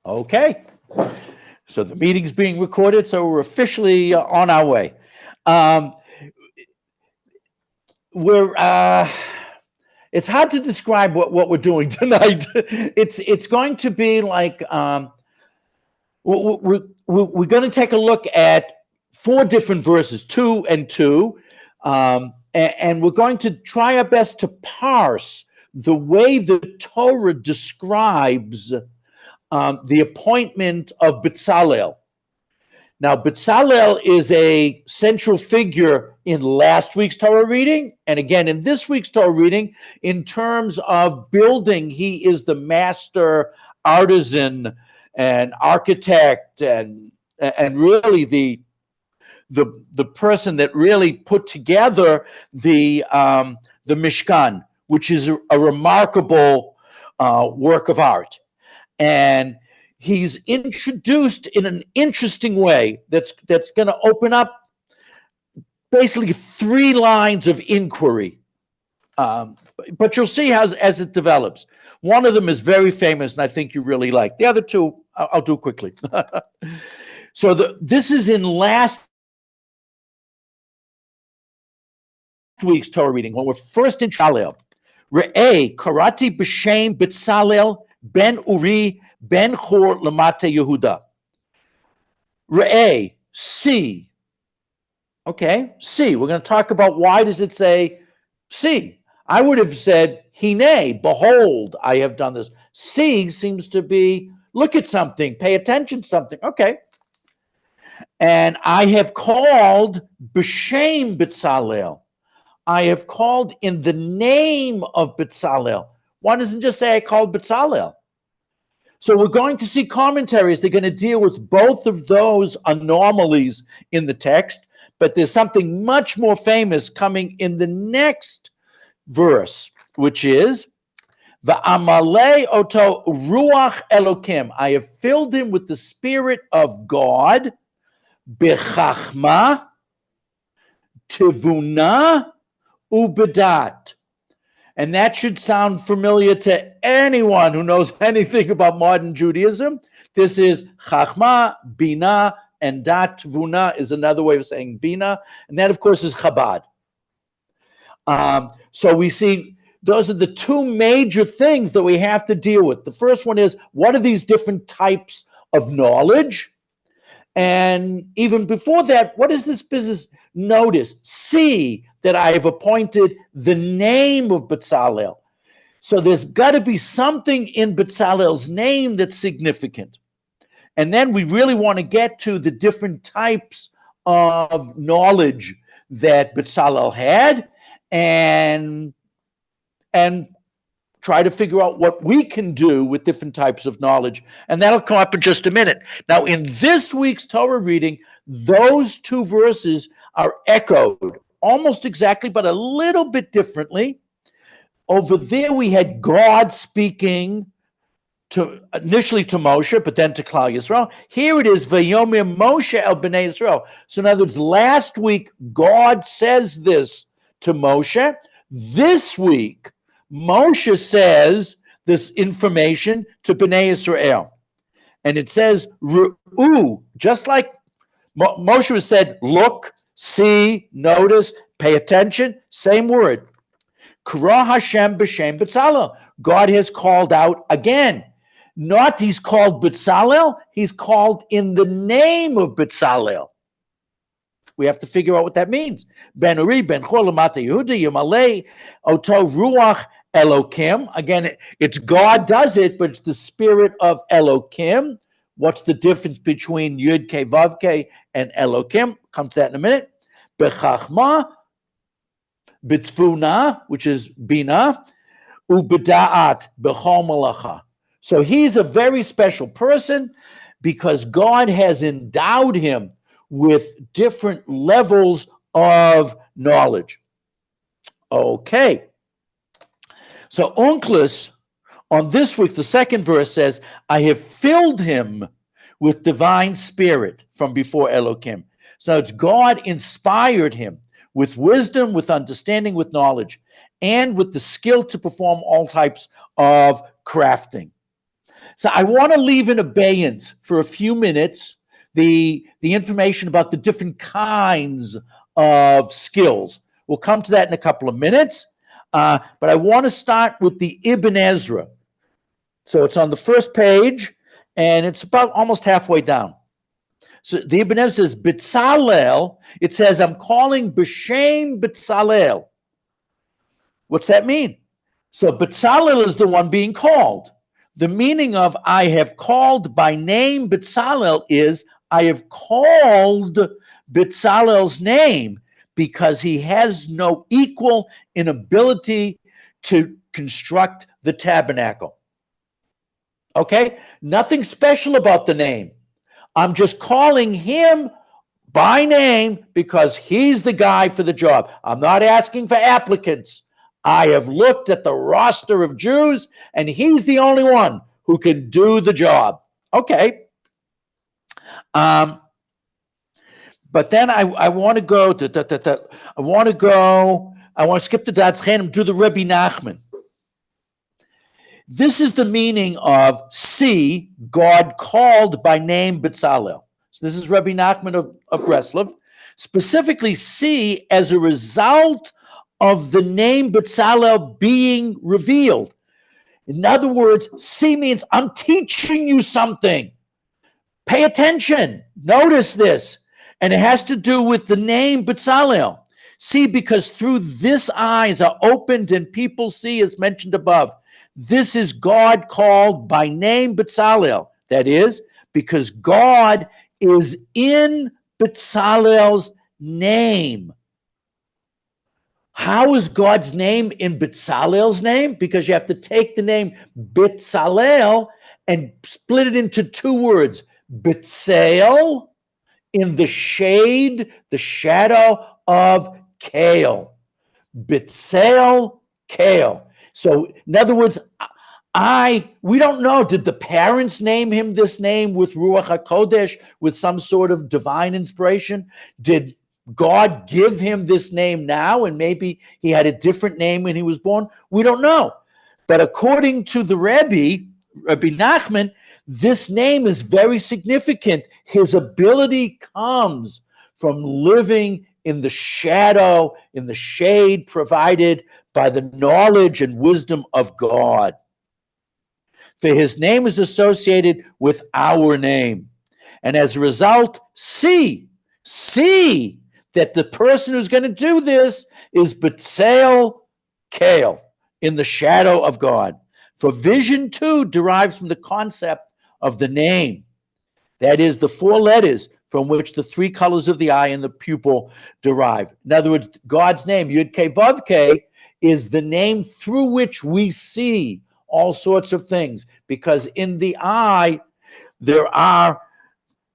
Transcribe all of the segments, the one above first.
Okay. So the meeting's being recorded, so we're officially on our way. It's hard to describe what we're doing tonight. It's going to be like we're going to take a look at 4 different verses, 2 and 2, and we're going to try our best to parse the way the Torah describes the appointment of Betzalel. Now, Betzalel is a central figure in last week's Torah reading, and again in this week's Torah reading. In terms of building, he is the master artisan and architect, and really the person that really put together the Mishkan, which is a remarkable work of art. And he's introduced in an interesting way that's going to open up basically 3 lines of inquiry. But you'll see how as it develops. One of them is very famous, and I think you really like. The other 2, I'll do quickly. So this is in last week's Torah reading, when we're first in Betzalel. Re'eh, karati b'shem Betzalel ben Uri ben Chur lamata Yehuda. Re'eh, see. Okay, see. We're going to talk about why does it say see. I would have said hine, behold, I have done this. See seems to be look at something, pay attention to something. Okay. And I have called b'shem Betzalel. I have called in the name of Betzalel. Why doesn't it just say I called Betzalel? So we're going to see commentaries. They're going to deal with both of those anomalies in the text, but there's something much more famous coming in the next verse, which is Va'amalei oto ruach Elokim. I have filled him with the Spirit of God, bechachma, tivuna, ubedat. And that should sound familiar to anyone who knows anything about modern Judaism. This is Chachma, Bina, and Dat, Tvuna is another way of saying Bina. And that, of course, is Chabad. So we see those are the 2 major things that we have to deal with. The first one is, what are these different types of knowledge? And even before that, what is this business? Notice, see that I have appointed the name of Betzalel. So there's got to be something in Betzalel's name that's significant. And then we really want to get to the different types of knowledge that Betzalel had and try to figure out what we can do with different types of knowledge. And that'll come up in just a minute. Now, in this week's Torah reading, those 2 verses are echoed almost exactly, but a little bit differently. Over there, we had God speaking initially to Moshe, but then to Klal Yisrael. Here it is, Vayomer Moshe el Bnei Yisrael. So in other words, last week, God says this to Moshe. This week, Moshe says this information to Bnei Yisrael. And it says, Ru'u, just like Moshe was said, look, see, notice, pay attention, same word. Kra Hashem b'shem Betzalel. God has called out again. Not he's called Betzalel, he's called in the name of Betzalel. We have to figure out what that means. Ben Uri, Ben Chur lamata Yehuda, Yamalei, Oto Ruach Elokim. Again, it's God does it, but it's the Spirit of Elokim. What's the difference between Yud Ke Vav Ke and Elokim? Come to that in a minute. Bechachma, B'tzvuna, which is Bina, Ubeda'at, B'chol Malacha. So he's a very special person because God has endowed him with different levels of knowledge. Okay. So Onkelos, on this week, the second verse says, I have filled him with divine spirit from before Elokim. So it's God inspired him with wisdom, with understanding, with knowledge, and with the skill to perform all types of crafting. So I want to leave in abeyance for a few minutes the information about the different kinds of skills. We'll come to that in a couple of minutes, but I want to start with the Ibn Ezra. So it's on the first page, and it's about almost halfway down. So the Ibn Ezra says, Betzalel, it says, I'm calling B'Shem Betzalel. What's that mean? So Betzalel is the one being called. The meaning of I have called by name Betzalel is I have called Betzalel's name because he has no equal in ability to construct the tabernacle. Okay? Nothing special about the name. I'm just calling him by name because he's the guy for the job. I'm not asking for applicants. I have looked at the roster of Jews, and he's the only one who can do the job. Okay. But then I want to go to I want to skip the Datz Chanim, do the Rebbe Nachman. This is the meaning of see, God called by name Betzalel. So this is Rabbi Nachman of Breslov. Specifically, see as a result of the name Betzalel being revealed. In other words, see means I'm teaching you something. Pay attention. Notice this. And it has to do with the name Betzalel. See, because through this eyes are opened and people see, as mentioned above. This is God called by name Betzalel. That is, because God is in Betzalel's name. How is God's name in Betzalel's name? Because you have to take the name Betzalel and split it into two words. Betzel, in the shade, the shadow of Kale. Betzel, Kale. So, in other words, we don't know. Did the parents name him this name with Ruach HaKodesh, with some sort of divine inspiration? Did God give him this name now, and maybe he had a different name when he was born? We don't know. But according to the Rabbi Nachman, this name is very significant. His ability comes from living in the shadow, in the shade provided by the knowledge and wisdom of God. For his name is associated with our name. And as a result, see that the person who's going to do this is Betzel Kale, in the shadow of God. For vision too derives from the concept of the name. That is, the four letters from which the three colors of the eye and the pupil derive. In other words, God's name, Yud Kei Vav Kei, is the name through which we see all sorts of things. Because in the eye, there are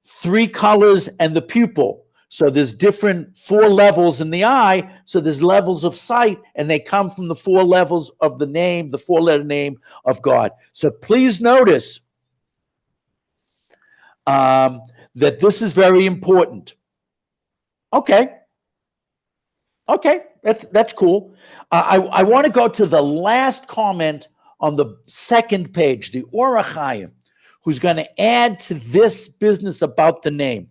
three colors and the pupil. So there's different four levels in the eye. So there's levels of sight, and they come from the four levels of the name, the four-letter name of God. So please notice that this is very important. Okay, that's cool. I want to go to the last comment on the second page, the Or HaChaim, who's going to add to this business about the name.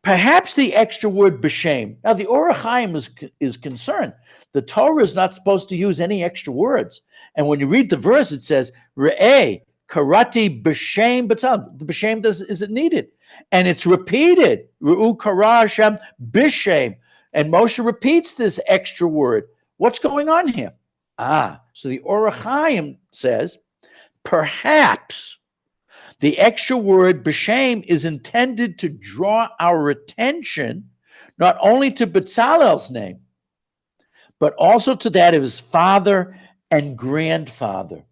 Perhaps the extra word b'shem. Now, the Or HaChaim is concerned. The Torah is not supposed to use any extra words. And when you read the verse, it says, Re'eh, karati b'shem b'tzal. The b'shem isn't needed. And it's repeated. Re'u kara Hashem b'shem. And Moshe repeats this extra word. What's going on here? So the Or HaChaim says, perhaps the extra word b'shem is intended to draw our attention not only to Betzalel's name, but also to that of his father and grandfather.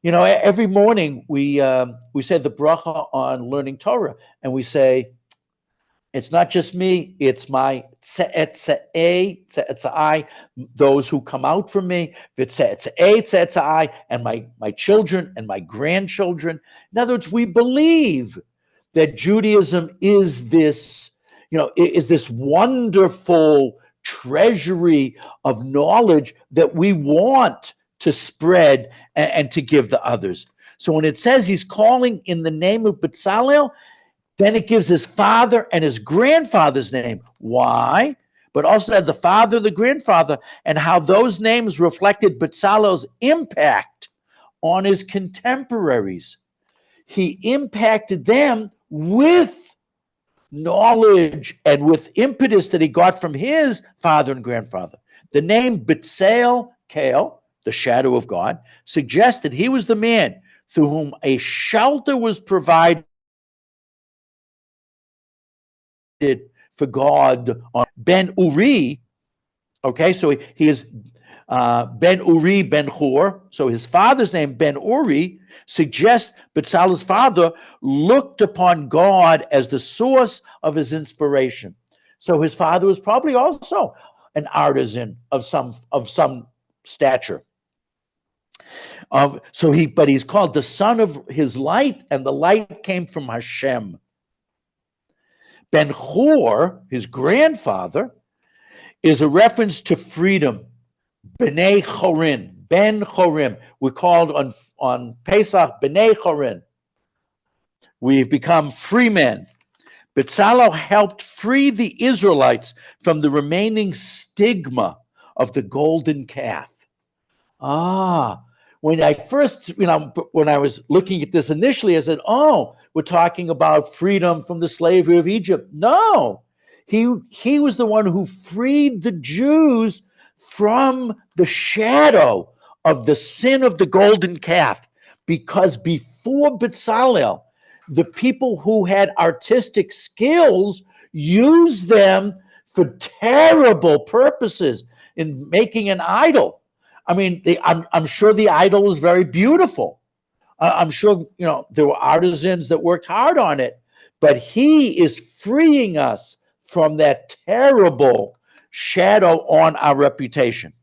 You know, every morning we say the bracha on learning Torah, and we say, it's not just me, it's my tze'etzai, those who come out from me, tze'etzai, and my children and my grandchildren. In other words, we believe that Judaism is this, is this wonderful treasury of knowledge that we want to spread and to give to others. So when it says he's calling in the name of Betzalel, then it gives his father and his grandfather's name. Why? But also the father, the grandfather, and how those names reflected Betzalel's impact on his contemporaries. He impacted them with knowledge and with impetus that he got from his father and grandfather. The name Betzalel, the shadow of God, suggests that he was the man through whom a shelter was provided for God. Ben Uri, okay, so he is Ben Uri Ben Hur. So his father's name, Ben Uri, suggests Betzalel's father looked upon God as the source of his inspiration. So his father was probably also an artisan of some stature. But he's called the son of his light, and the light came from Hashem. Ben Hur, his grandfather, is a reference to freedom. Bnei Chorin, Ben Chorim. We're called on Pesach Bnei Chorin. We've become free men. Betzalel helped free the Israelites from the remaining stigma of the golden calf. When I first, when I was looking at this initially, I said, oh, we're talking about freedom from the slavery of Egypt. No, he was the one who freed the Jews from the shadow of the sin of the golden calf. Because before Betzalel, the people who had artistic skills used them for terrible purposes in making an idol. I mean, I'm sure the idol was very beautiful. I'm sure, there were artisans that worked hard on it, but he is freeing us from that terrible shadow on our reputation,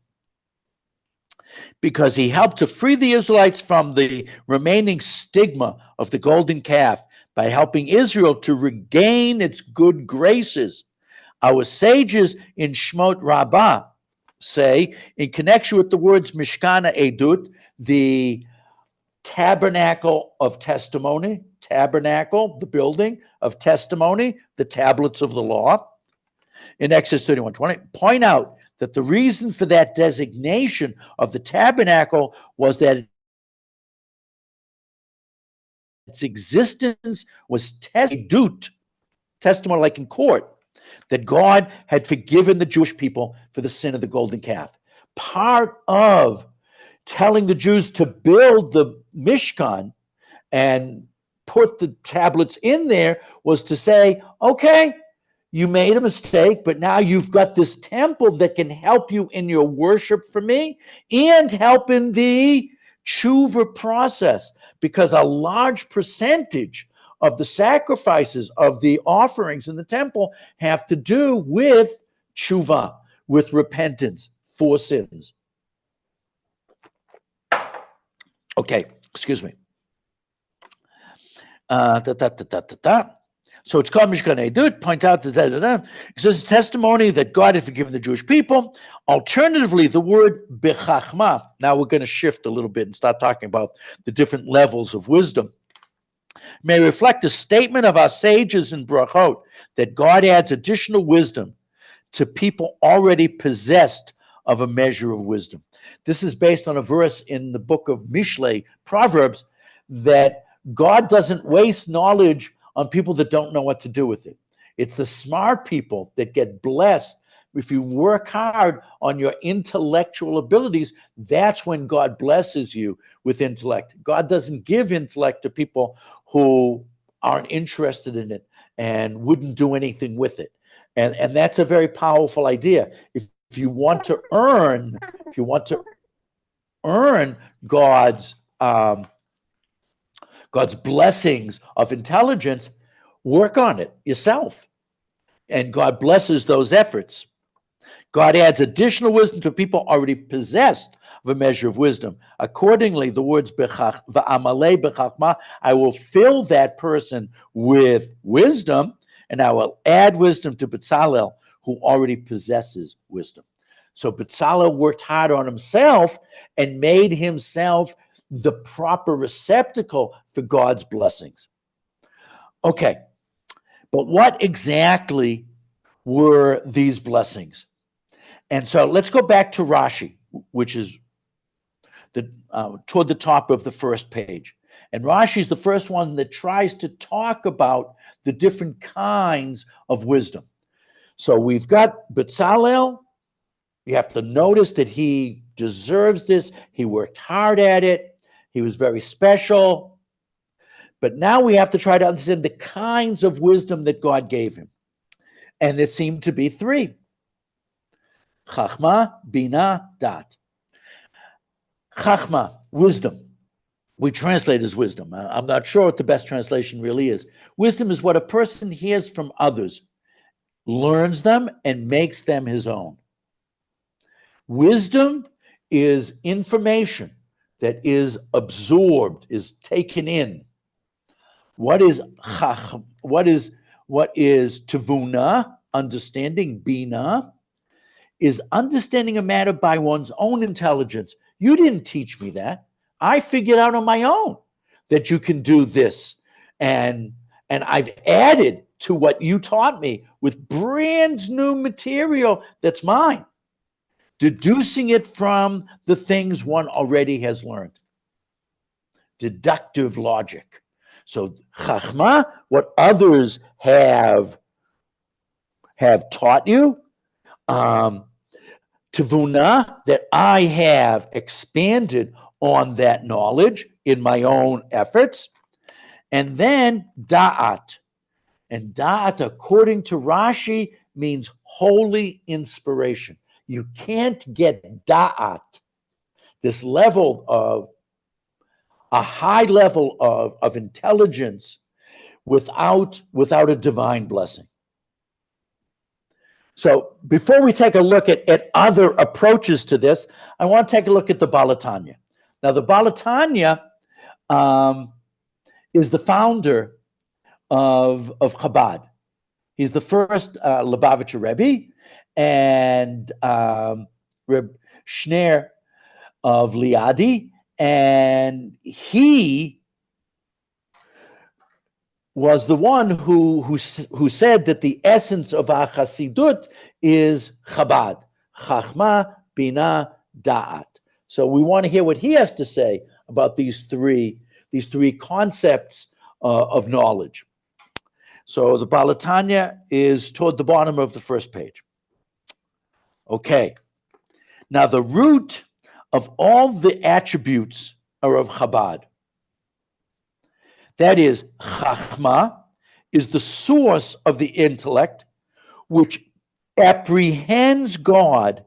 because he helped to free the Israelites from the remaining stigma of the golden calf by helping Israel to regain its good graces. Our sages in Shmot Rabbah say, in connection with the words Mishkan Edut, the tabernacle of testimony, tabernacle, the building of testimony, the tablets of the law, in Exodus 31:20, point out that the reason for that designation of the tabernacle was that its existence was testimony like in court, that God had forgiven the Jewish people for the sin of the golden calf. Part of telling the Jews to build the Mishkan and put the tablets in there was to say, okay, you made a mistake, but now you've got this temple that can help you in your worship for me and help in the tshuva process, because a large percentage of the sacrifices of the offerings in the temple have to do with tshuva, with repentance for sins. Okay, excuse me. So it's called Mishkan Edut, point out that it says testimony that God had forgiven the Jewish people. Alternatively, the word bechachma, now we're going to shift a little bit and start talking about the different levels of wisdom, may reflect a statement of our sages in Brachot that God adds additional wisdom to people already possessed of a measure of wisdom. This is based on a verse in the book of Mishlei, Proverbs, that God doesn't waste knowledge on people that don't know what to do with it. It's the smart people that get blessed. If you work hard on your intellectual abilities, that's when God blesses you with intellect. God doesn't give intellect to people who aren't interested in it and wouldn't do anything with it. And that's a very powerful idea. If you want to earn God's blessings of intelligence, work on it yourself. And God blesses those efforts. God adds additional wisdom to people already possessed of a measure of wisdom. Accordingly, the words v'amalei bechachma, I will fill that person with wisdom, and I will add wisdom to Betzalel, who already possesses wisdom. So Betzalel worked hard on himself and made himself the proper receptacle for God's blessings. Okay, but what exactly were these blessings? And so let's go back to Rashi, which is toward the top of the first page. And Rashi is the first one that tries to talk about the different kinds of wisdom. So we've got Betzalel. You have to notice that he deserves this. He worked hard at it. He was very special. But now we have to try to understand the kinds of wisdom that God gave him. And there seem to be three. Chachma, Bina, Dat. Chachma, wisdom. We translate as wisdom. I'm not sure what the best translation really is. Wisdom is what a person hears from others, learns them, and makes them his own. Wisdom is information that is absorbed, is taken in. What is tavuna, understanding? Bina is understanding a matter by one's own intelligence. You didn't teach me that. I figured out on my own that you can do this. And I've added to what you taught me with brand new material that's mine, deducing it from the things one already has learned. Deductive logic. So chachma, what others have taught you, tavuna, that I have expanded on that knowledge in my own efforts, and then da'at. And da'at, according to Rashi, means holy inspiration. You can't get da'at, this level of a high level of intelligence, without a divine blessing. So before we take a look at other approaches to this, I want to take a look at the Baal Tanya. Now, the Baal Tanya is the founder of Chabad. He's the first Lubavitcher Rebbe, and Reb Shner of Liadi, and he was the one who said that the essence of Chasidut is Chabad, Chachma, Bina, Da'at. So we want to hear what he has to say about these three concepts of knowledge. So the Baal Tanya is toward the bottom of the first page. Okay. Now the root of all the attributes are of Chabad. That is, Chachma is the source of the intellect which apprehends God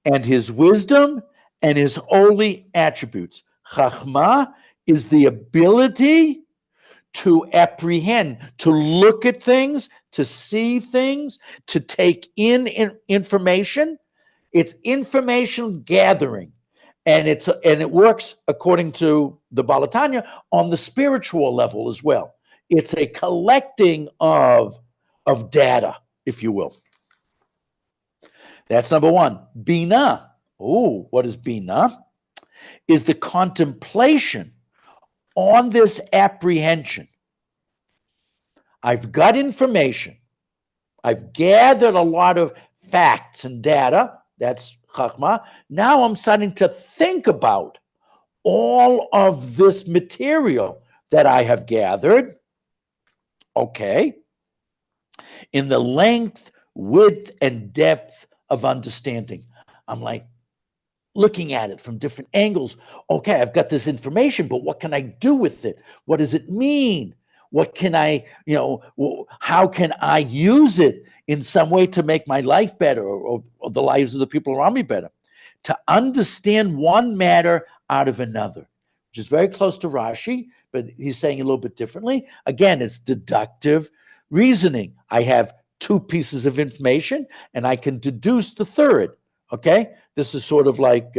and his wisdom and his holy attributes. Chachma is the ability to apprehend, to look at things, to see things, to take in information. It's information gathering. And it works, according to the Baal Tanya, on the spiritual level as well. It's a collecting of data, if you will. That's number one. Bina. Oh, what is Bina? Is the contemplation on this apprehension. I've got information. I've gathered a lot of facts and data. That's Chachma. Now I'm starting to think about all of this material that I have gathered. Okay. In the length, width, and depth of understanding. I'm like looking at it from different angles. Okay, I've got this information, but what can I do with it? What does it mean? What can I, how can I use it in some way to make my life better or the lives of the people around me better? To understand one matter out of another, which is very close to Rashi, but he's saying a little bit differently. Again, it's deductive reasoning. I have two pieces of information and I can deduce the third, okay? This is sort of like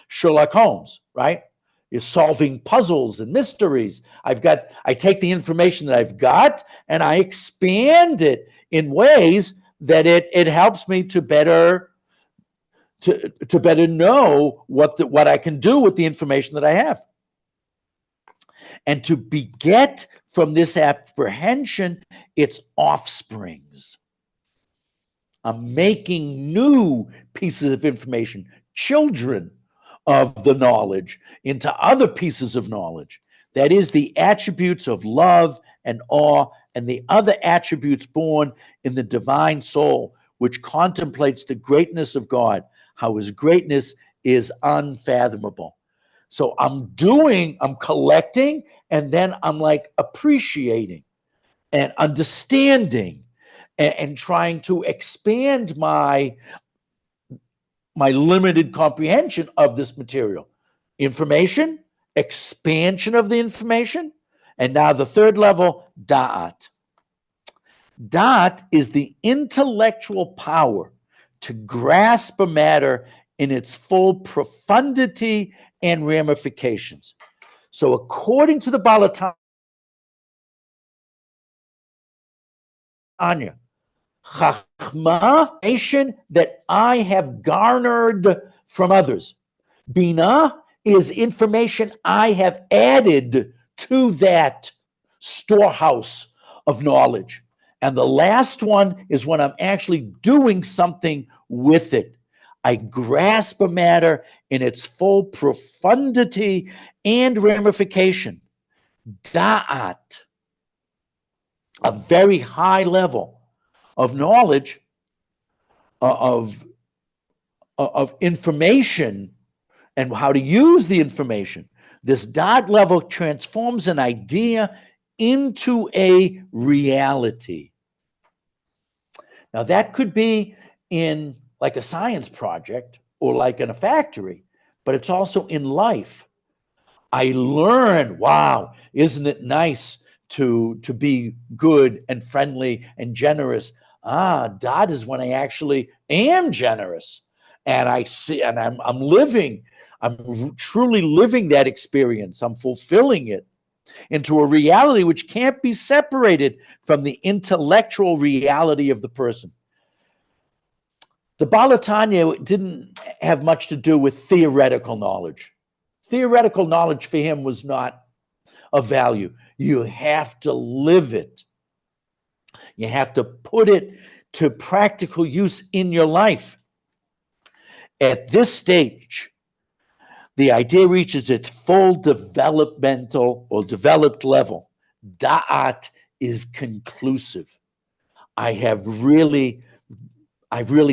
Sherlock Holmes, right? You're solving puzzles and mysteries. I take the information that I've got and I expand it in ways that it helps me to better to better know what I can do with the information that I have. And to beget from this apprehension its offsprings. I'm making new pieces of information, children of the knowledge, into other pieces of knowledge. That is, the attributes of love and awe and the other attributes born in the divine soul, which contemplates the greatness of God, how his greatness is unfathomable. So I'm collecting, and then I'm like appreciating and understanding and trying to expand my limited comprehension of this material. Information, expansion of the information, and now the third level, da'at. Da'at is the intellectual power to grasp a matter in its full profundity and ramifications. So according to the Balatanya, Chachma, information that I have garnered from others. Bina is information I have added to that storehouse of knowledge. And the last one is when I'm actually doing something with it. I grasp a matter in its full profundity and ramification. Da'at, a very high level of knowledge, of information, and how to use the information. This da'at level transforms an idea into a reality. Now, that could be in like a science project or like in a factory, but it's also in life. I learn, wow, isn't it nice to be good and friendly and generous? Da'at is when I actually am generous, and I see, and I'm truly living that experience. I'm fulfilling it into a reality which can't be separated from the intellectual reality of the person. The Balatanya didn't have much to do with theoretical knowledge. Theoretical knowledge for him was not of value. You have to live it. You have to put it to practical use in your life. At this stage, the idea reaches its full developmental or developed level. Da'at is conclusive. I've really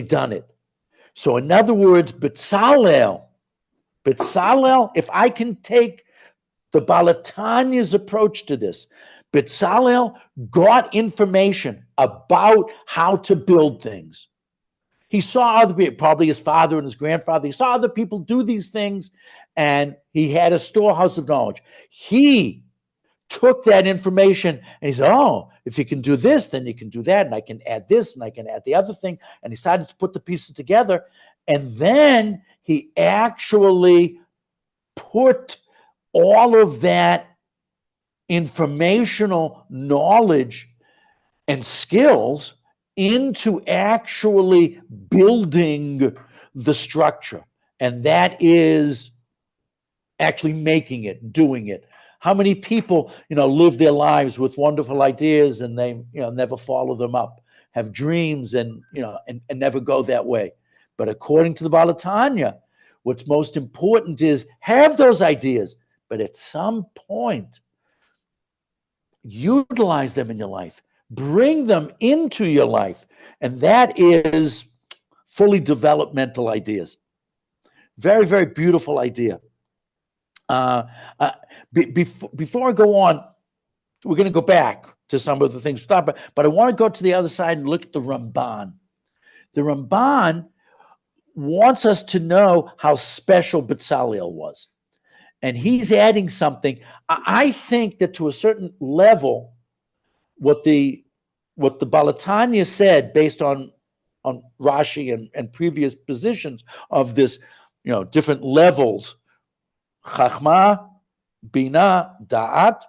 done it. So in other words, Betzalel, if I can take the Balatanya's approach to this, Betzalel got information about how to build things. He saw other people, probably his father and his grandfather. He saw other people do these things, and he had a storehouse of knowledge. He took that information and he said, oh, if you can do this, then you can do that, and I can add this, and I can add the other thing. And he started to put the pieces together, and then he actually put all of that informational knowledge and skills into actually building the structure. And that is actually making it, doing it. How many people, live their lives with wonderful ideas and they, never follow them up, have dreams and never go that way. But according to the Balatanya, what's most important is have those ideas, but at some point, utilize them in your life. Bring them into your life. And that is fully developmental ideas. Very, very beautiful idea. Before I go on, we're going to go back to some of the things we talked about, but I want to go to the other side and look at the Ramban. The Ramban wants us to know how special Betzalel was. And he's adding something. I think that to a certain level, what the Balatanya said based on Rashi and previous positions of this, different levels, Chachma, Bina, Da'at,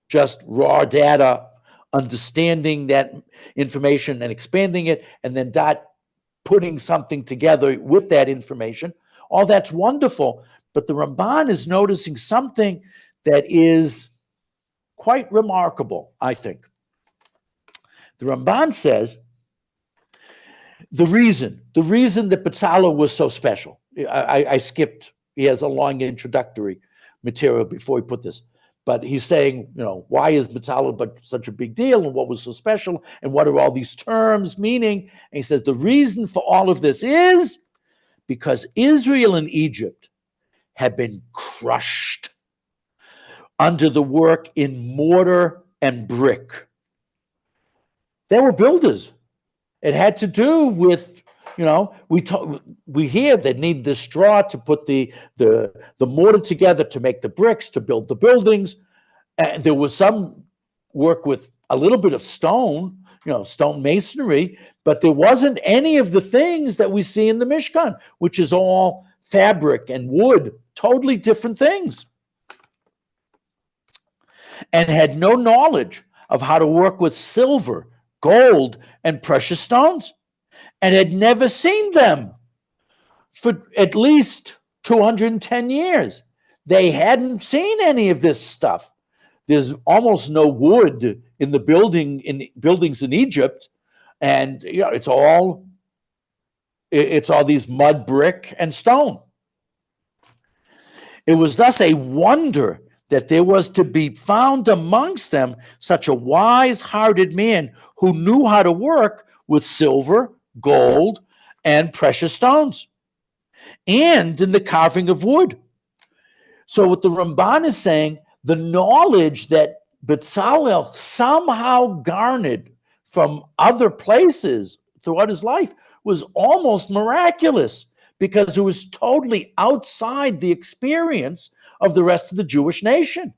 just raw data, understanding that information and expanding it, and then Da'at, putting something together with that information. All that's wonderful. But the Ramban is noticing something that is quite remarkable, I think. The Ramban says the reason that Betzalel was so special. I skipped. He has a long introductory material before he put this. But he's saying, why is Betzalel but such a big deal, and what was so special, and what are all these terms meaning? And he says the reason for all of this is because Israel and Egypt had been crushed under the work in mortar and brick. They were builders. It had to do with, we hear they need the straw to put the mortar together to make the bricks, to build the buildings. And there was some work with a little bit of stone, stone masonry, but there wasn't any of the things that we see in the Mishkan, which is all fabric and wood, totally different things. And had no knowledge of how to work with silver, gold, and precious stones, and had never seen them for at least 210 years. They hadn't seen any of this stuff. There's almost no wood in the buildings in Egypt, and it's all these mud, brick, and stone. It was thus a wonder that there was to be found amongst them such a wise-hearted man who knew how to work with silver, gold, and precious stones, and in the carving of wood. So what the Ramban is saying, the knowledge that Betzalel somehow garnered from other places throughout his life was almost miraculous, because it was totally outside the experience of the rest of the Jewish nation.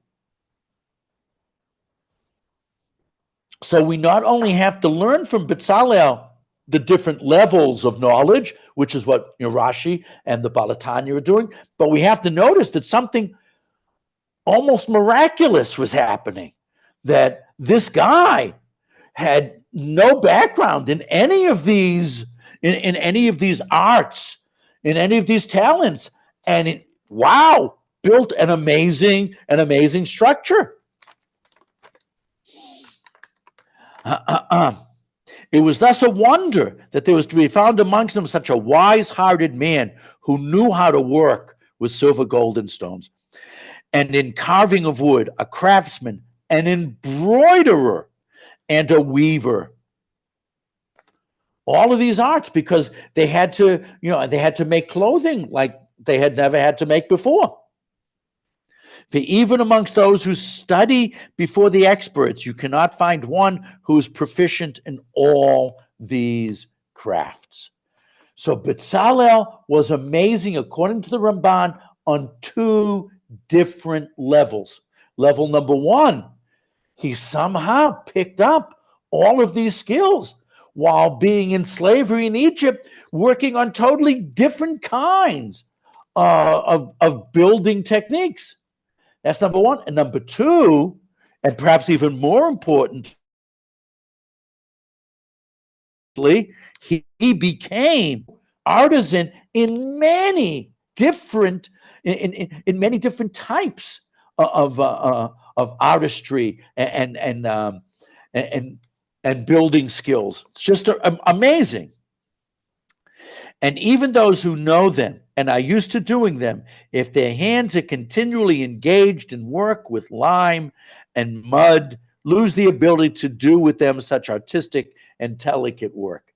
So we not only have to learn from Betzalel the different levels of knowledge, which is what Rashi and the Balatanya are doing, but we have to notice that something almost miraculous was happening, that this guy had no background in any of these, in any of these arts, in any of these talents, and built an amazing structure. It was thus a wonder that there was to be found amongst them such a wise-hearted man who knew how to work with silver, gold, and stones, and in carving of wood, a craftsman, an embroiderer, and a weaver. All of these arts, because they had to make clothing like they had never had to make before. For even amongst those who study before the experts, you cannot find one who is proficient in all these crafts. So Betzalel was amazing, according to the Ramban, on two different levels. Level number one, he somehow picked up all of these skills while being in slavery in Egypt, working on totally different kinds of building techniques. That's number one. And number two, and perhaps even more importantly, he became artisan in many different types of artistry and building skills. It's just amazing. And even those who know them and are used to doing them, if their hands are continually engaged in work with lime and mud, lose the ability to do with them such artistic and delicate work.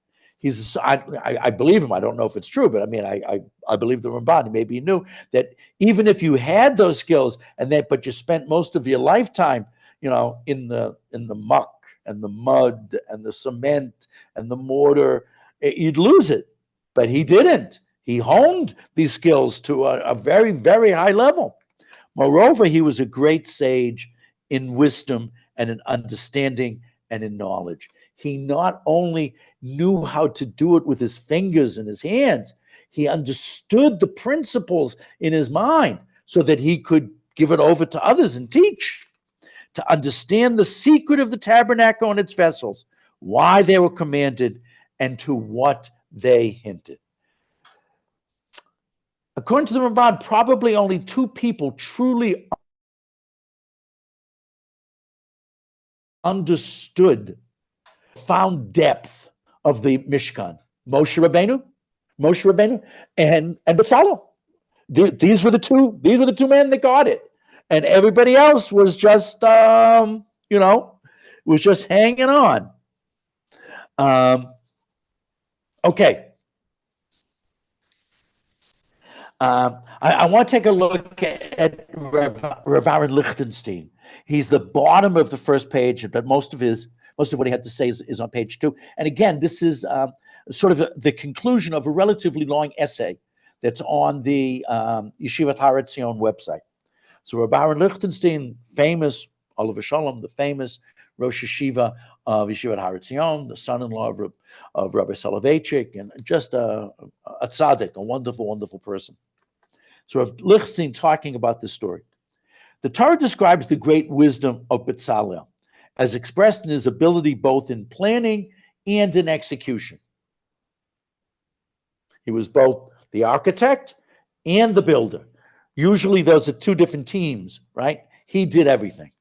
I believe him. I don't know if it's true, but I mean, I believe the Ramban. Maybe he knew that even if you had those skills but you spent most of your lifetime, in the muck and the mud and the cement and the mortar, you'd lose it. But he didn't. He honed these skills to a very, very high level. Moreover, he was a great sage in wisdom and in understanding and in knowledge. He not only knew how to do it with his fingers and his hands, he understood the principles in his mind so that he could give it over to others and teach. To understand the secret of the tabernacle and its vessels, why they were commanded, and to what they hinted. According to the Ramban, probably only 2 people truly understood, found depth of the Mishkan. Moshe Rabbeinu, and Betzalel. These were the two men that got it, and everybody else was just was just hanging on. Okay. I want to take a look at Rav Aaron Lichtenstein. He's the bottom of the first page, but most of what he had to say is on page 2. And again, this is sort of the conclusion of a relatively long essay that's on the Yeshivat Har Etzion website. So Rav Aaron Lichtenstein, famous, Oliver Shalom, the famous Rosh Yeshiva of Yeshivat Har Etzion, the son-in-law of Rabbi Soloveitchik, and just a tzaddik, a wonderful, wonderful person. So Rav Lichtenstein talking about this story. The Torah describes the great wisdom of Betzalel as expressed in his ability both in planning and in execution. He was both the architect and the builder. Usually those are 2 different teams, right? He did everything.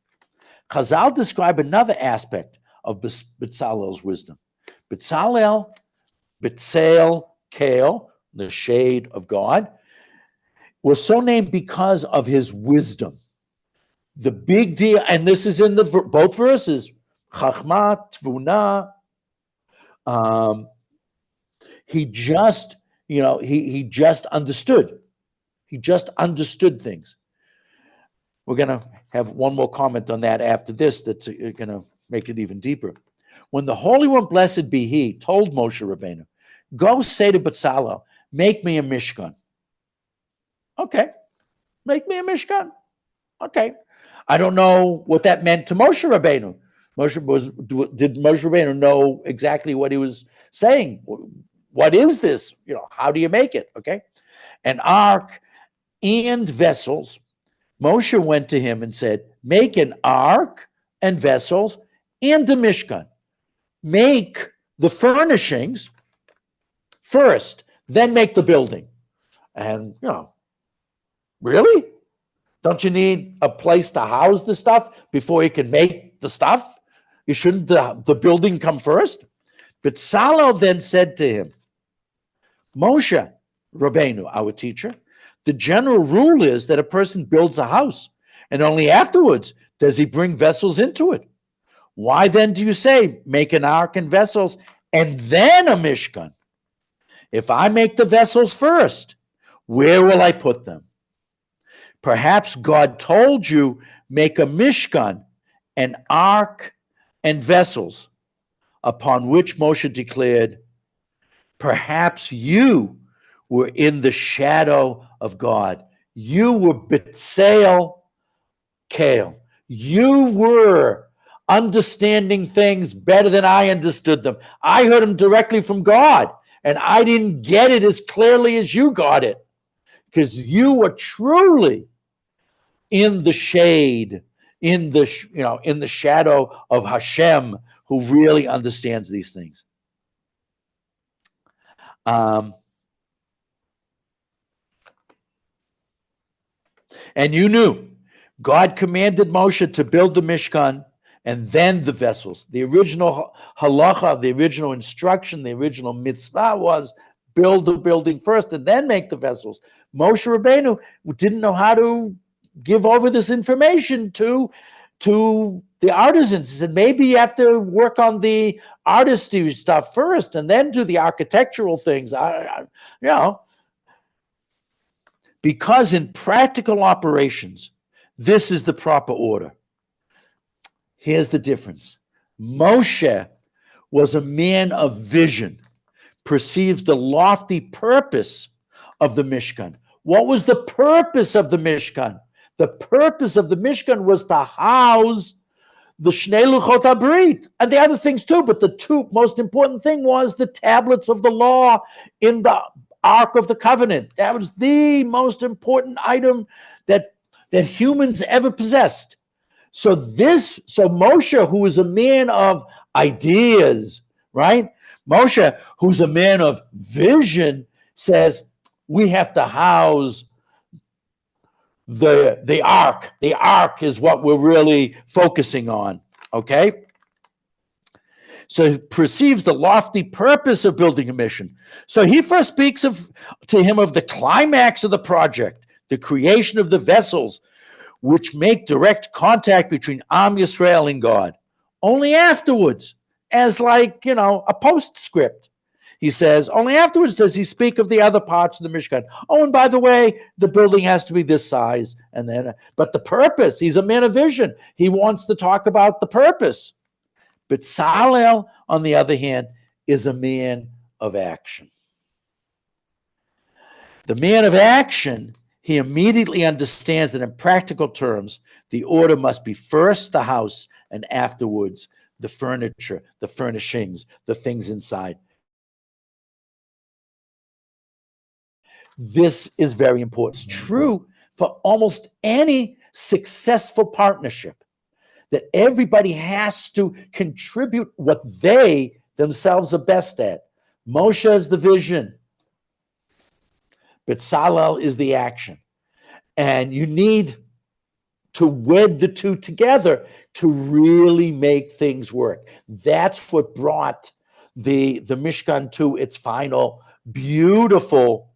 Chazal describe another aspect of Betzalel's wisdom. Betzel, Kale, the shade of God, was so named because of his wisdom. The big deal, and this is in both verses, Chachma, Tvuna. He just understood. He just understood things. We're going to have one more comment on that after this that's going to make it even deeper. When the Holy One, blessed be He, told Moshe Rabbeinu, go say to Betzalel, make me a Mishkan. Okay, make me a Mishkan. Okay. I don't know what that meant to Moshe Rabbeinu. Did Moshe Rabbeinu know exactly what he was saying? What is this? How do you make it? Okay. An ark and vessels. Moshe went to him and said, make an ark and vessels and a Mishkan. Make the furnishings first, then make the building. And, really? Don't you need a place to house the stuff before you can make the stuff? You shouldn't the building come first? Betzalel then said to him, Moshe Rabbeinu, our teacher, the general rule is that a person builds a house, and only afterwards does he bring vessels into it. Why then do you say, make an ark and vessels, and then a Mishkan? If I make the vessels first, where will I put them? Perhaps God told you, make a Mishkan, an ark and vessels, upon which Moshe declared, perhaps you were in the shadow of God. You were Betzalel Kale. You were understanding things better than I understood them. I heard them directly from God, and I didn't get it as clearly as you got it, because you were truly in the shade, in the shadow of Hashem, who really understands these things. And you knew God commanded Moshe to build the Mishkan and then the vessels. The original halacha, the original instruction, the original mitzvah was build the building first and then make the vessels. Moshe Rabbeinu didn't know how to give over this information to the artisans. He said, maybe you have to work on the artistry stuff first and then do the architectural things. Because in practical operations, this is the proper order. Here's the difference. Moshe was a man of vision, perceives the lofty purpose of the Mishkan. What was the purpose of the Mishkan? The purpose of the Mishkan was to house the Shnei Luchot HaBrit and the other things too, but the 2 most important thing was the tablets of the law in the Ark of the Covenant. That was the most important item that humans ever possessed. So Moshe, who was a man of ideas, right? Moshe, who's a man of vision, says we have to house the ark. The ark is what we're really focusing on, okay? So he perceives the lofty purpose of building a mission. So he first speaks to him of the climax of the project, the creation of the vessels, which make direct contact between Am Yisrael and God. Only afterwards, as like, a postscript, he says, only afterwards does he speak of the other parts of the Mishkan. Oh, and by the way, the building has to be this size. But the purpose, he's a man of vision. He wants to talk about the purpose. Betzalel, on the other hand, is a man of action. The man of action, he immediately understands that in practical terms, the order must be first the house and afterwards the furniture, the furnishings, the things inside. This is very important. It's true for almost any successful partnership, that everybody has to contribute what they themselves are best at. Moshe is the vision. Betzalel is the action. And you need to wed the two together to really make things work. That's what brought the Mishkan to its final beautiful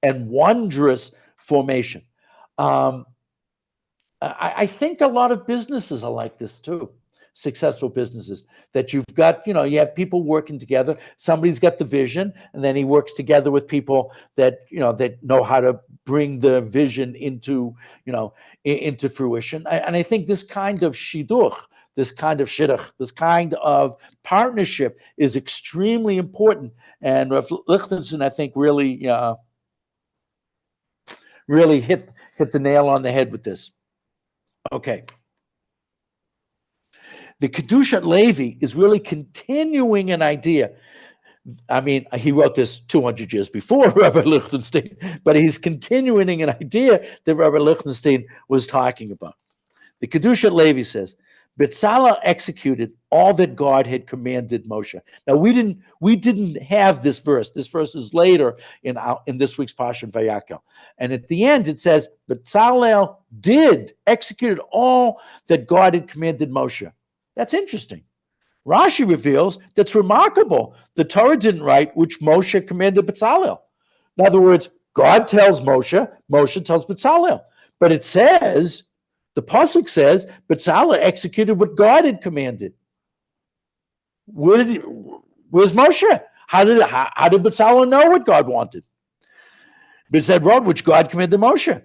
and wondrous formation. I think a lot of businesses are like this too, successful businesses, that you've got, you have people working together. Somebody's got the vision, and then he works together with people that, that know how to bring the vision into fruition. And I think this kind of shidduch, this kind of shidduch, this kind of partnership is extremely important. And Rav Lichtenstein, I think, really hit the nail on the head with this. Okay. The Kedushat Levi is really continuing an idea. I mean, he wrote this 200 years before Rabbi Lichtenstein, but he's continuing an idea that Rabbi Lichtenstein was talking about. The Kedushat Levi says, Betzalel executed all that God had commanded Moshe. Now, we didn't have this verse. This verse is later in this week's Parshat Vayakhel. And at the end, it says, Betzalel executed all that God had commanded Moshe. That's interesting. Rashi reveals that's remarkable. The Torah didn't write which Moshe commanded Betzalel. In other words, God tells Moshe, Moshe tells Betzalel. But it says, the pasuk says, Betzalel executed what God had commanded. Where's Moshe? How did Betzalel know what God wanted? But it said, which God commanded Moshe.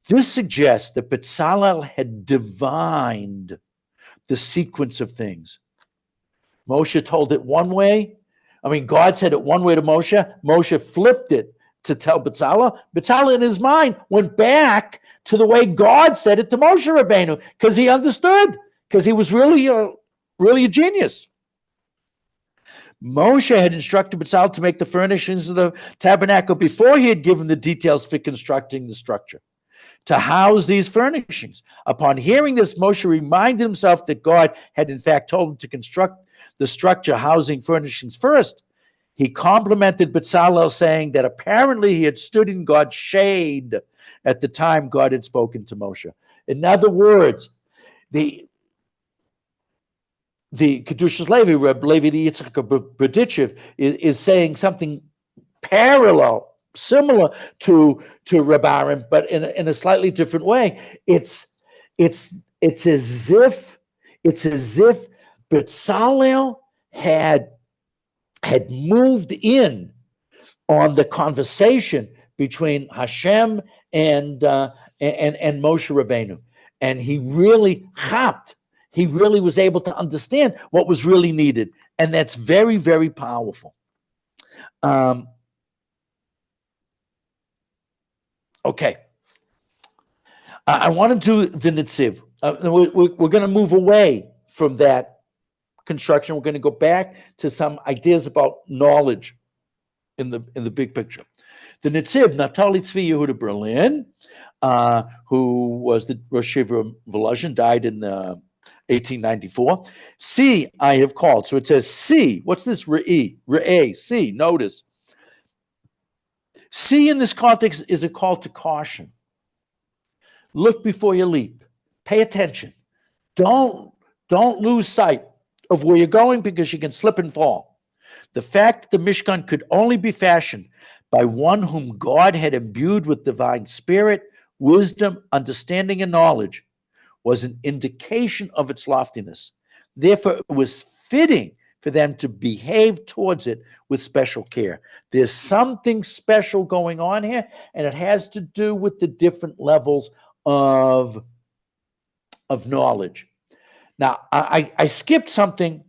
This suggests that Betzalel had divined the sequence of things. Moshe told it one way. God said it one way to Moshe. Moshe flipped it to tell Betzalel. Betzalel, in his mind, went back to the way God said it to Moshe Rabbeinu, because he understood, because he was really a genius. Moshe had instructed Betzalel to make the furnishings of the tabernacle before he had given the details for constructing the structure, to house these furnishings. Upon hearing this, Moshe reminded himself that God had in fact told him to construct the structure housing furnishings first. He complimented Betzalel, saying that apparently he had stood in God's shade at the time God had spoken to Moshe. In other words, the Kedushas Levi, Reb Levi Yitzchak Berdichev, is saying something parallel, similar to Reb Aaron, but in a slightly different way. It's as if Betzalel had moved in on the conversation between Hashem and Moshe Rabbeinu, and he really chapped. He really was able to understand what was really needed, and that's very, very powerful. Okay, I want to do the Netziv. We're going to move away from that construction. We're going to go back to some ideas about knowledge in the big picture. The Netziv, Naftali Tzvi Yehuda Berlin, who was the Rosh Yeshiva of Volozhin, died in the 1894. See, I have called. So it says see. What's this re'e? Re'e, see, notice. See in this context is a call to caution. Look before you leap. Pay attention. Don't lose sight of where you're going because you can slip and fall. The fact that the Mishkan could only be fashioned by one whom God had imbued with divine spirit, wisdom, understanding, and knowledge was an indication of its loftiness. Therefore, it was fitting for them to behave towards it with special care. There's something special going on here, and it has to do with the different levels of knowledge. Now, I skipped something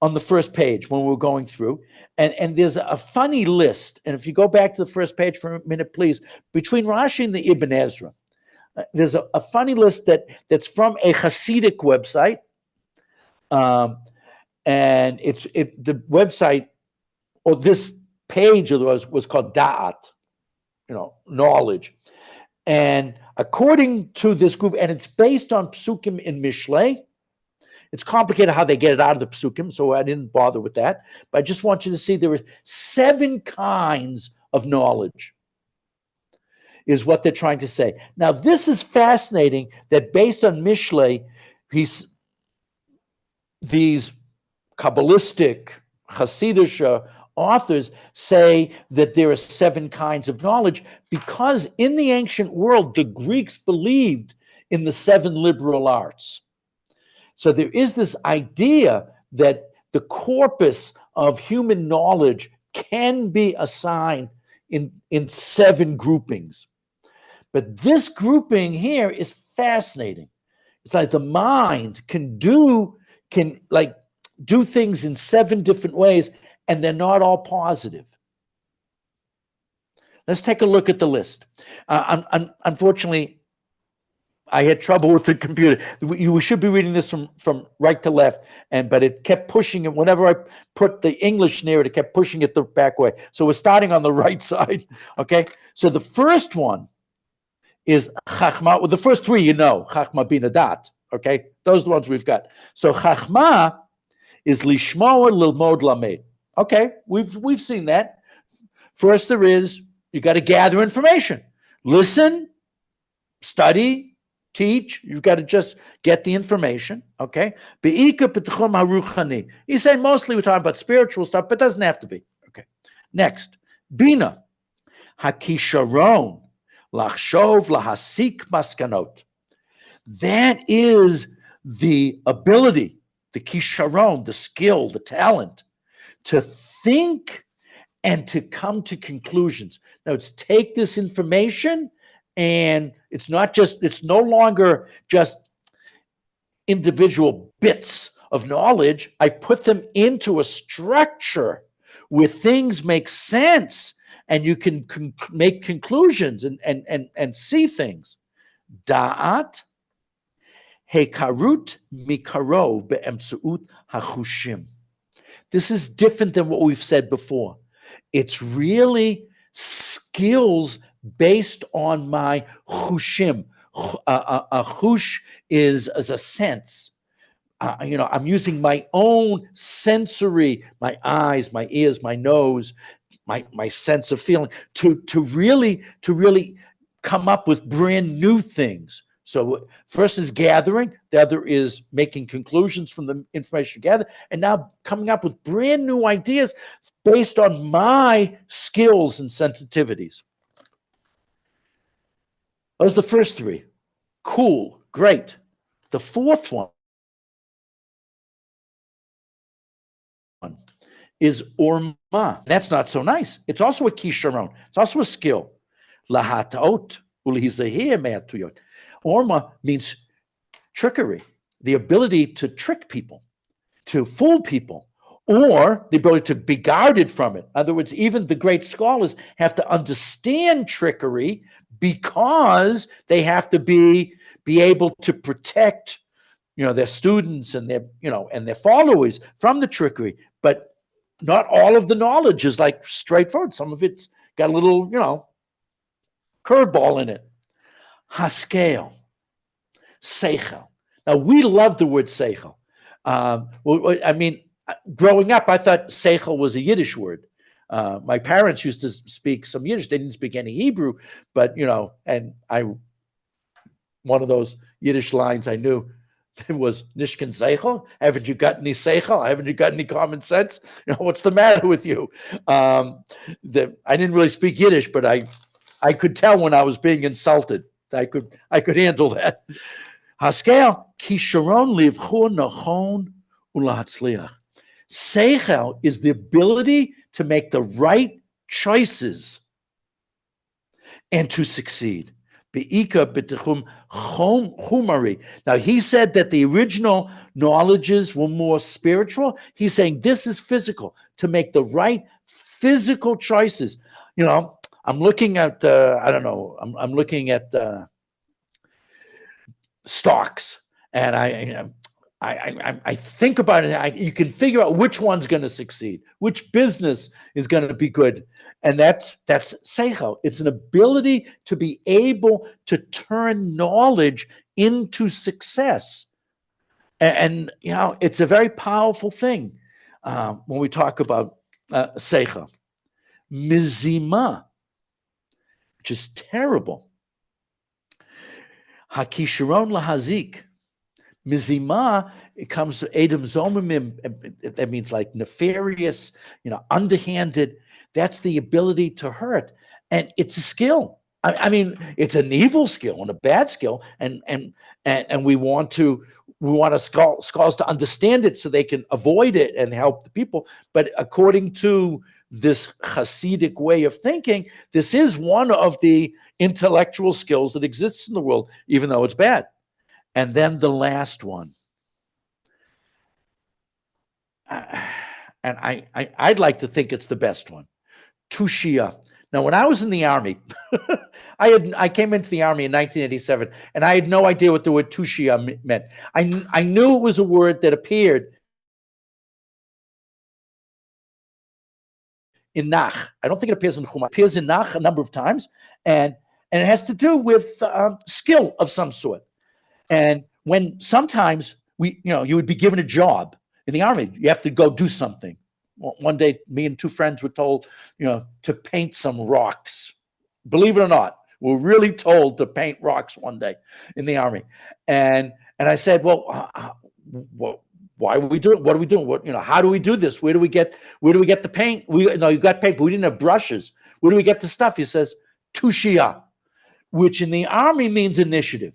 on the first page when we were going through, and there's a funny list. And if you go back to the first page for a minute, please, between Rashi and the Ibn Ezra, there's a funny list that's from a Hasidic website, and the website, or this page was called Da'at, knowledge. And according to this group, and it's based on Psukim in Mishlei. It's complicated how they get it out of the Psukim, so I didn't bother with that. But I just want you to see there are 7 kinds of knowledge, is what they're trying to say. Now, this is fascinating that based on Mishlei, these Kabbalistic, Hasidic authors say that there are 7 kinds of knowledge because in the ancient world, the Greeks believed in the 7 liberal arts. So there is this idea that the corpus of human knowledge can be assigned in 7 groupings. But this grouping here is fascinating. It's like the mind can do things in 7 different ways, and they're not all positive. Let's take a look at the list. Unfortunately, I had trouble with the computer. You should be reading this from right to left, but it kept pushing it. Whenever I put the English near it, it kept pushing it the back way. So we're starting on the right side, okay? So the first one is Chachma. Well, the first 3, Chachma, Bina, Dat, okay? Those are the ones we've got. So Chachma is Lishmoa, Lilmod, Lamed. Okay, we've seen that. First you got to gather information. Listen, study, teach. You've got to just get the information, okay? He's saying mostly we're talking about spiritual stuff, but it doesn't have to be. Okay. Next, Bina, Hakisharon, Lachshov, Lahasik, Maskanot. That is the ability, the kisharon, the skill, the talent to think and to come to conclusions. Now, it's take this information, and it's no longer just individual bits of knowledge. I put them into a structure where things make sense and you can make conclusions and see things. Da'at, hekarut mikarov be'emsuut hachushim. This is different than what we've said before. It's really skills based on my chushim. A chush is as a sense. I'm using my own sensory, my eyes, my ears, my nose, my sense of feeling to really come up with brand new things. So first is gathering, the other is making conclusions from the information gathered, and now coming up with brand new ideas based on my skills and sensitivities. Those are the first 3. Cool, great. The fourth one is orma. That's not so nice. It's also a kisharon. It's also a skill. Lahataot ulihizahir me'atuyot. Orma means trickery, the ability to trick people, to fool people, or the ability to be guarded from it. In other words, even the great scholars have to understand trickery because they have to be able to protect, their students and their followers from the trickery. But not all of the knowledge is like straightforward. Some of it's got a little, curveball in it. Haskel, seichel. Now, we love the word seichel. I mean, growing up, I thought seichel was a Yiddish word. My parents used to speak some Yiddish. They didn't speak any Hebrew, but, and one of those Yiddish lines I knew, it was Mishkan seichel. Haven't you got any seichel? Haven't you got any common sense? What's the matter with you? I didn't really speak Yiddish, but I could tell when I was being insulted. I could handle that. Haskel kisharon livchu nachon ulahatzliach. Seichel is the ability to make the right choices and to succeed. Be'ika b'techum chumari. Now, he said that the original knowledges were more spiritual. He's saying this is physical, to make the right physical choices. I'm looking at, I'm looking at stocks, and I think about it. You can figure out which one's going to succeed, which business is going to be good. And that's seichel. It's an ability to be able to turn knowledge into success. And it's a very powerful thing when we talk about seichel. Mizima, which is terrible. Hakisharon lahazik. Mizima, it comes to Edom Zomimim, that means like nefarious, underhanded. That's the ability to hurt. And it's a skill. I mean, it's an evil skill and a bad skill. And we want scholars to understand it so they can avoid it and help the people. But according to this Hasidic way of thinking, this is one of the intellectual skills that exists in the world, even though it's bad. And then the last one. And I'd like to think it's the best one. Tushia. Now, when I was in the Army, I came into the Army in 1987, and I had no idea what the word tushia meant. I knew it was a word that appeared in Nach. I don't think it appears in Chuma. It appears in Nach a number of times, and it has to do with skill of some sort. And when sometimes you would be given a job in the Army, you have to go do something. One day, me and two friends were told, to paint some rocks. Believe it or not, we're really told to paint rocks one day in the Army. And I said, well, why are we doing? What are we doing? How do we do this? Where do we get the paint? You got paint, but we didn't have brushes. Where do we get the stuff? He says, tushia, which in the Army means initiative.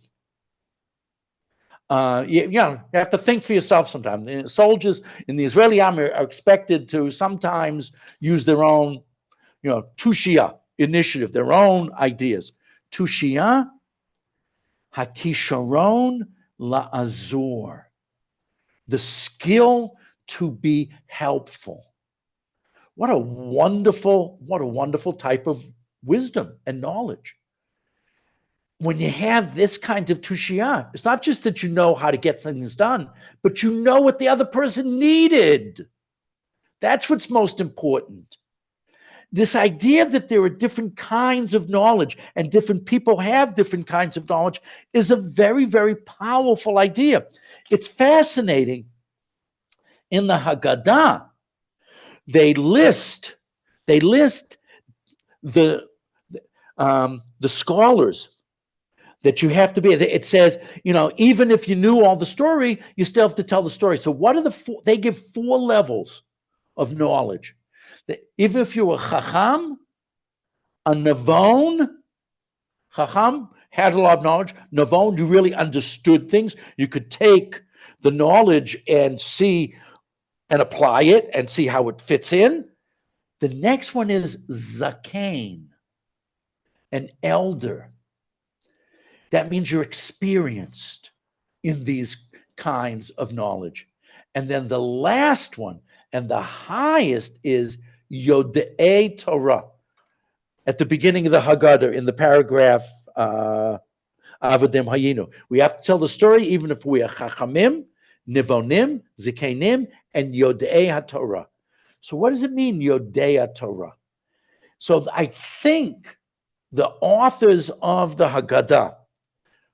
You have to think for yourself sometimes. The soldiers in the Israeli army are expected to sometimes use their own, tushia, initiative, their own ideas. Tushia, hakisharon la'azor, the skill to be helpful. What a wonderful type of wisdom and knowledge. When you have this kind of tushia, it's not just that you know how to get things done, but you know what the other person needed. That's what's most important. This idea that there are different kinds of knowledge and different people have different kinds of knowledge is a very, very powerful idea. It's fascinating. In the Haggadah, they list the scholars that you have to be. It says, even if you knew all the story, you still have to tell the story. So what are they give 4 levels of knowledge. Even if you were Chacham, a Navon, Chacham had a lot of knowledge. Navon, you really understood things. You could take the knowledge and see and apply it and see how it fits in. The next one is Zakein, an elder. That means you're experienced in these kinds of knowledge. And then the last one, and the highest, is Yodei Torah. At the beginning of the Haggadah, in the paragraph, Avadim Hayinu, we have to tell the story even if we are Chachamim, Nivonim, Zikenim, and Yodei HaTorah. So what does it mean, Yodei HaTorah? So I think the authors of the Haggadah,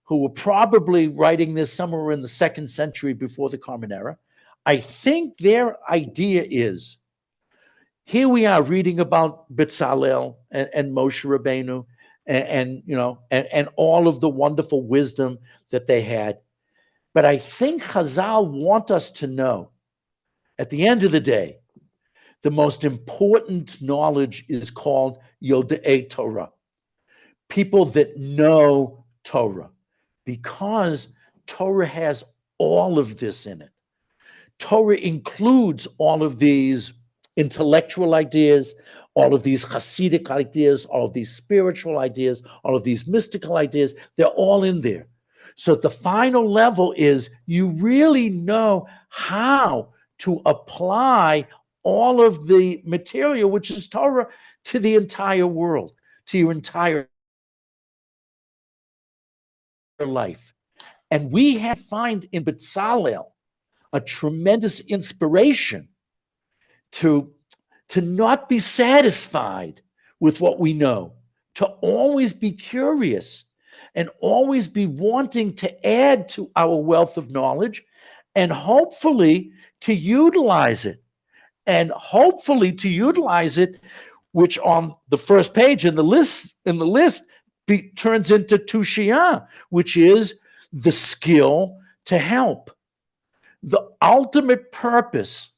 who were probably writing this somewhere in the 2nd century before the Common Era. I think their idea is, here we are reading about Betzalel and Moshe Rabbeinu and all of the wonderful wisdom that they had. But I think Chazal want us to know, at the end of the day, the most important knowledge is called Yodei Torah, people that know Torah, because Torah has all of this in it. Torah includes all of these intellectual ideas, all of these Hasidic ideas, all of these spiritual ideas, all of these mystical ideas. They're all in there. So the final level is you really know how to apply all of the material, which is Torah, to the entire world, to your entire life. And we have find in Betzalel a tremendous inspiration to not be satisfied with what we know, to always be curious and always be wanting to add to our wealth of knowledge, and hopefully to utilize it. And hopefully to utilize it, which on the first page in the list turns into tushia, which is the skill to help. The ultimate purpose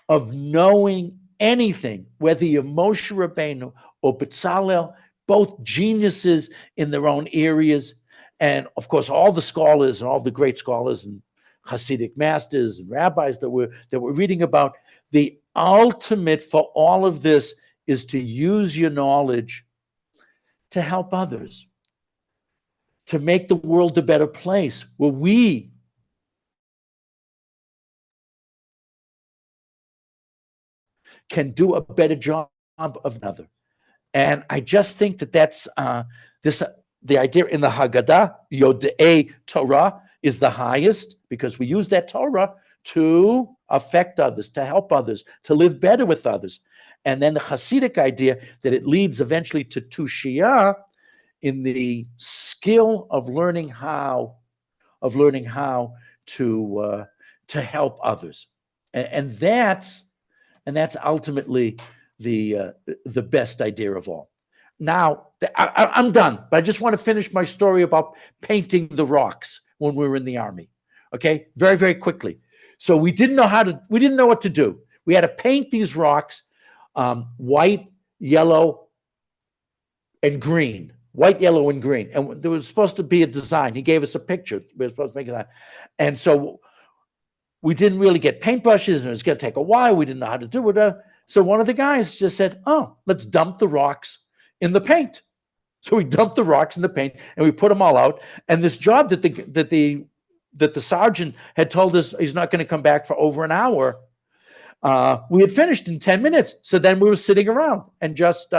of knowing anything, whether you're Moshe Rabbeinu or Betzalel, both geniuses in their own areas, and of course all the scholars and all the great scholars and Hasidic masters and rabbis that we're reading about, the ultimate for all of this is to use your knowledge to help others, to make the world a better place where we can do a better job of another. And I just think that that's the idea in the Haggadah, Yodei Torah is the highest, because we use that Torah to affect others, to help others, to live better with others. And then the Hasidic idea that it leads eventually to tushia, in the skill of learning how to help others. And that's ultimately the best idea of all. Now, I'm done, but I just want to finish my story about painting the rocks when we were in the army. Okay, very, very quickly. So we didn't know what to do. We had to paint these rocks white, yellow, and green. White, yellow, and green. And there was supposed to be a design. He gave us a picture. We were supposed to make that. And so we didn't really get paintbrushes, and it was going to take a while. We didn't know how to do it. So one of the guys just said, "Oh, let's dump the rocks in the paint." So we dumped the rocks in the paint, and we put them all out. And this job that the sergeant had told us he's not going to come back for over an hour, we had finished in 10 minutes. So then we were sitting around and just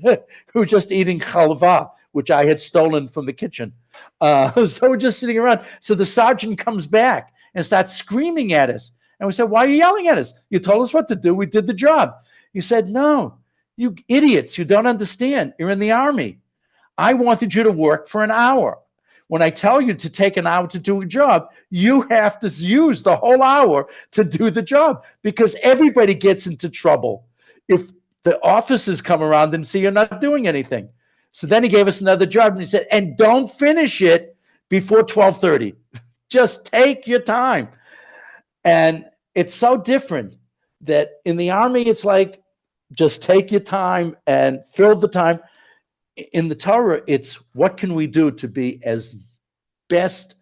we were just eating halva, which I had stolen from the kitchen. So we're just sitting around. So the sergeant comes back and starts screaming at us. And we said, "Why are you yelling at us? You told us what to do. We did the job." He said, "No, you idiots, you don't understand. You're in the army. I wanted you to work for an hour. When I tell you to take an hour to do a job, you have to use the whole hour to do the job, because everybody gets into trouble if the officers come around and see you're not doing anything." So then he gave us another job, and he said, "And don't finish it before 12:30. Just take your time." And it's so different that in the army, it's like, just take your time and fill the time. In the Torah, it's what can we do to be as best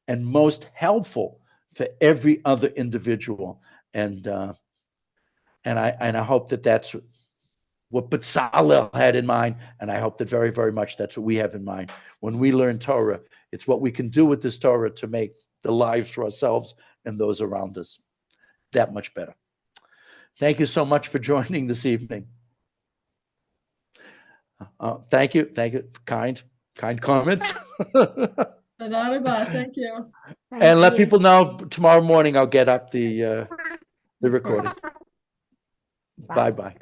and most helpful for every other individual. And I hope that that's what Betzalel had in mind, and I hope that very, very much that's what we have in mind. When we learn Torah, it's what we can do with this Torah to make the lives for ourselves and those around us that much better. Thank you so much for joining this evening. Thank you. Kind comments. Thank you. And let people know tomorrow morning I'll get up the recording. Bye-bye.